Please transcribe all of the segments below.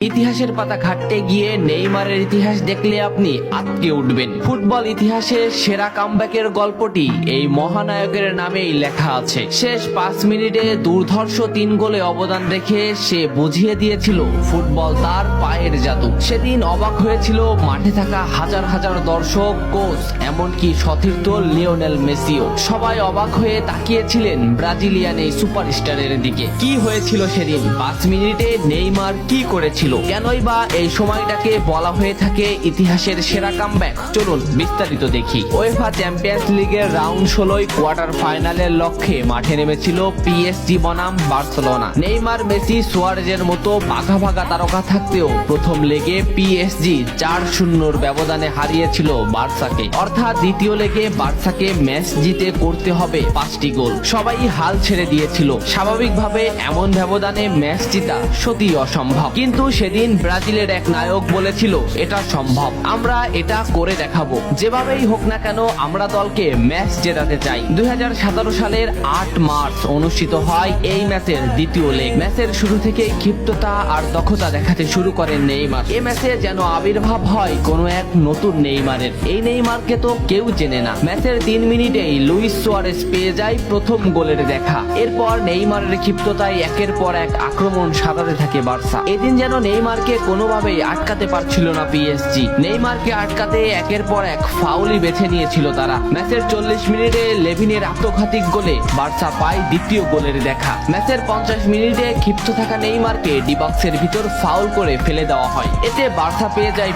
ইতিহাসের পাতা ঘাটতে গিয়ে নেইমারের ইতিহাস দেখলে আপনি আঁতকে উঠবেন। ফুটবল ইতিহাসে সেরা কামব্যাকের গল্পটি এই মহানায়কের নামেই লেখা আছে। শেষ 5 মিনিটে দুর্ধর্ষ 3 গোলে অবদান রেখে সে বুঝিয়ে দিয়েছিল ফুটবল তার পায়ের জাদু। সেদিন অবাক হয়েছিল মাঠে থাকা হাজার হাজার দর্শক, কোচ, এমনকি সতীর্থ লিওনেল মেসিও। সবাই অবাক হয়ে তাকিয়েছিলেন ব্রাজিলিয়ান এই সুপারস্টারের দিকে। কি হয়েছিল সেদিন? 5 মিনিটে নেইমার কি করেছিল? কেনই বা এই সময়টাকে বলা হয়ে থাকে ইতিহাসের সেরা কামব্যাক? চলুন বিস্তারিত দেখি। উয়েফা চ্যাম্পিয়ন্স লিগের রাউন্ড 16 কোয়ার্টার ফাইনালের লক্ষ্যে মাঠে নেমেছিল পিএসজি বনাম বার্সেলোনা। নেইমার, মেসি, সুয়ারেজের মতো ভাগা ভাগা তারকা থাকতেও প্রথম লেগে পিএসজি 4-0 ব্যবধানে হারিয়েছিল বার্সাকে। অর্থাৎ দ্বিতীয় লেগে বার্সাকে ম্যাচ জিতে করতে হবে 5টি গোল। সবাই হাল ছেড়ে দিয়েছিল। স্বাভাবিকভাবে এমন ব্যবধানে ম্যাচ জিতা সত্যি অসম্ভব, কিন্তু সেদিন ব্রাজিলের এক নায়ক বলেছিল এটা সম্ভব, আমরা এটা করে দেখাবো। যেভাবেই হোক না কেন আমরা দলকে ম্যাচ জেতাতে চাই। 2017 সালের 8 মার্চ অনুষ্ঠিত হয় এই ম্যাচের দ্বিতীয় লেগ। ম্যাচের শুরু থেকেই ক্ষিপ্ততা আর দক্ষতা দেখাতে শুরু করেন নেইমার। এই ম্যাচে যেন আবির্ভাব হয় কোনো এক নতুন নেইমারের। এই নেইমারকে তো কেউ চেনে না। ম্যাচের 3 মিনিটেই লুইস সুয়ারেজ পেয়ে যায় প্রথম গোলের দেখা। এরপর নেইমারের ক্ষিপ্ততায় একের পর এক আক্রমণ সাজাতে থাকে বার্সা। এদিন যেন নেইমারকে কোনোভাবেই আটকাতে পারছিল না পিএসজি। নেইমারকে আটকাতে একের পর এক ফাউলই বেছে নিয়েছিল তারা। ম্যাচের 40 মিনিটে লেভিনের আত্মঘাতী গোলে বার্সা পায় দ্বিতীয় গোলের দেখা। ম্যাচের 50 মিনিটে ক্ষিপ্ত থাকা নেইমারকে ডি বক্সের ভিতর ফাউল করে ফেলে দেওয়া হয়। এতে বার্সা পেয়ে যায়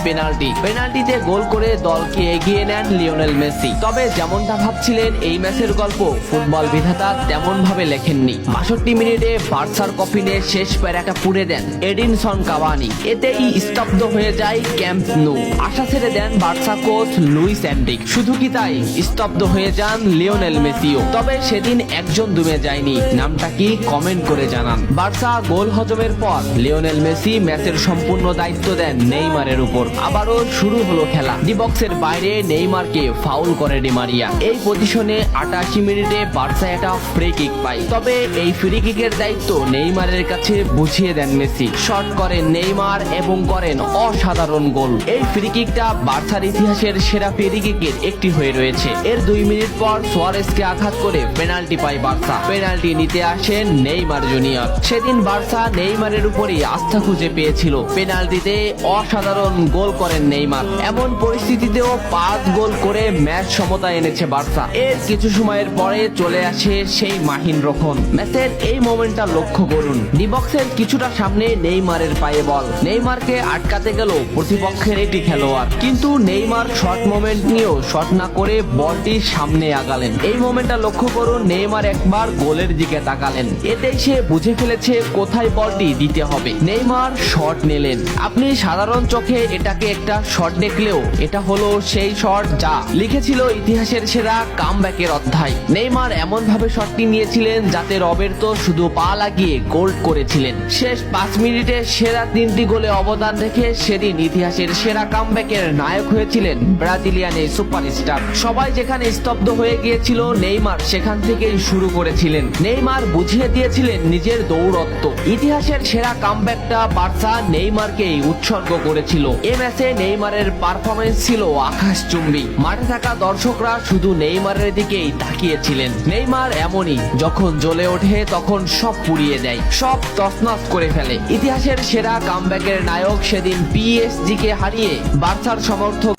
পেনাল্টিতে গোল করে দলকে এগিয়ে নেন লিওনেল মেসি। তবে যেমনটা ভাবছিলেন এই ম্যাচের গল্প ফুটবল বিধাতা তেমন ভাবে লেখেননি। 62 মিনিটে বার্সার কফিনে শেষ প্যারাটা পুড়ে দেন এডিনসন কাভানি। এতেই স্তব্ধ হয়ে যায় ক্যাম্প নু। আশা ছেড়ে দেন বার্সা কোচ লুইস এনরিক। শুধু কি তাই, স্তব্ধ হয়ে যান লিওনেল মেসিও। তবে সেদিন একজন দমে যায়নি। নামটা কি কমেন্ট করে জানান। বার্সা গোল হজমের পর লিওনেল মেসি ম্যাচের সম্পূর্ণ দায়িত্ব দেন নেইমারের উপর। আবারও শুরু হলো খেলা। ডি বক্সের বাইরে নেইমারকে ফাউল করে ডি মারিয়া। এই পজিশনে 88 মিনিটে বার্সা একটা ফ্রি কিক পায়। তবে এই ফ্রি কিকের দায়িত্ব নেইমারের কাছে বুঝিয়ে দেন মেসি। শট করেন নেইমার এবং করেন অসাধারণ গোল। এই ফ্রি কিকটা বার্সার ইতিহাসের সেরা ফ্রি কিকের একটি হয়ে রয়েছে। এর 2 মিনিট পর সুয়ারেজকে আঘাত করে পেনাল্টি পায় বার্সা। পেনাল্টি নিতে আসেন নেইমার জুনিয়র। সেদিন বার্সা নেইমারের উপরই আস্থা খুঁজে পেয়েছিল। পেনাল্টিতে অসাধারণ গোল করেন নেইমার। এমন পরিস্থিতিতেও 5 গোল করে ম্যাচ সমতা এনেছে বার্সা। এর কিছু সময়ের পরে চলে আসে সেই মাহিন রক্ষণ। ম্যাচের এই মোমেন্টটা লক্ষ্য করুন। ডি বক্সের কিছুটা সামনে নেইমারের পায়ে বল। নেইমারকে আটকাতে গেল প্রতিপক্ষের একটি খেলোয়াড়, কিন্তু নেইমার শর্ট মোমেন্ট নিয়েও শট না করে বলটি সামনে আগালেন। এই মোমেন্টটা লক্ষ্য করুন। নেইমার একবার গোলের দিকে তাকালেন। এতেই সে বুঝে ফেলেছে কোথায় বলটি দিতে হবে। নেইমার শট নিলেন। আপনি সাধারণ চোখে এটাকে একটা শট দেখলেও এটা হলো সেই শট যা লিখেছিল ইতিহাসের সেরা কামব্যাকের অধ্যায়। নেইমার এমন ভাবে শটটি নিয়েছিলেন যাতে রবের্তো শুধু পা লাগিয়ে গোল করেছিলেন। শেষ 5 মিনিটে সেরা 3টি গোলে অবদান রেখে সেদিন ইতিহাসের সেরা কামব্যাকের নায়ক হয়েছিলেন ব্রাজিলিয়ান এই সুপারস্টার। সবাই যেখানে স্তব্ধ হয়ে গিয়েছিল নেইমার সেখান থেকেই শুরু করেছিলেন। নেইমার বুঝিয়ে দিয়েছিলেন নিজের দৌড়ত্ব। ইতিহাসের সেরা কামব্যাকটা বার্সা নেইমারকেই উৎসর্গ করেছিল। এ ম্যাচে নেইমারের পারফরমেন্স ছিল আকাশচুম্বী। মাঠে থাকা দর্শকরা শুধু নেইমারের দিকেই তাকিয়েছিলেন। নেইমার এমনই, যখন জ্বলে ওঠে তখন সব পুড়িয়ে দেয়, সব তছনছ করে ফেলে। ইতিহাসের সেরা কামব্যাকের নায়ক সেদিন পিএসজি কে হারিয়ে বার্সার সমর্থক